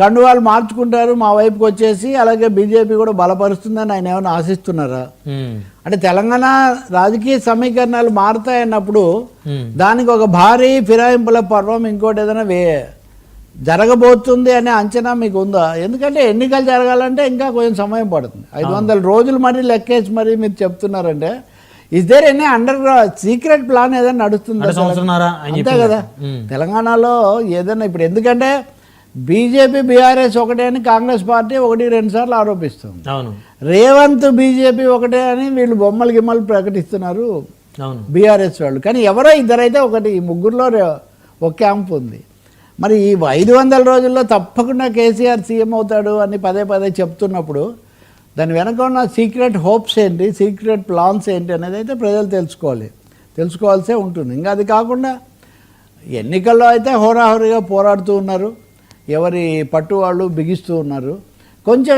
కండువాలు మార్చుకుంటారు మా వైపుకి వచ్చేసి, అలాగే బీజేపీ కూడా బలపరుస్తుందని ఆయన ఏమైనా ఆశిస్తున్నారా? అంటే తెలంగాణ రాజకీయ సమీకరణాలు మారుతాయన్నప్పుడు దానికి ఒక భారీ ఫిరాయింపుల పర్వం ఇంకోటి ఏదైనా జరగబోతుంది అనే అంచనా మీకు ఉందా? ఎందుకంటే ఎన్నికలు జరగాలంటే ఇంకా కొంచెం సమయం పడుతుంది. 500 రోజులు మరి లెక్కేసి మరి మీరు చెప్తున్నారంటే, is there any under secret plan ఏదైనా నడుస్తుందా? అంతే కదా. తెలంగాణలో ఏదైనా ఇప్పుడు ఎందుకంటే బీజేపీ బీఆర్ఎస్ ఒకటే అని కాంగ్రెస్ పార్టీ 1-2 సార్లు ఆరోపిస్తుంది. రేవంత్ బీజేపీ ఒకటే అని వీళ్ళు బొమ్మలు గిమ్మలు ప్రకటిస్తున్నారు బీఆర్ఎస్ వాళ్ళు. కానీ ఎవరో ఇద్దరైతే ఒకటి, ఈ ముగ్గురులో ఒక క్యాంప్ ఉంది. మరి ఈ 500 రోజుల్లో తప్పకుండా కేసీఆర్ సీఎం అవుతాడు అని పదే పదే చెప్తున్నప్పుడు దాని వెనక ఉన్న సీక్రెట్ హోప్స్ ఏంటి, సీక్రెట్ ప్లాన్స్ ఏంటి అనేది అయితే ప్రజలు తెలుసుకోవాల్సే ఉంటుంది. ఇంకా అది కాకుండా ఎన్నికల్లో అయితే హోరాహోరీగా పోరాడుతూ ఉన్నారు, ఎవరి పట్టు వాళ్ళు బిగిస్తూ ఉన్నారు. కొంచెం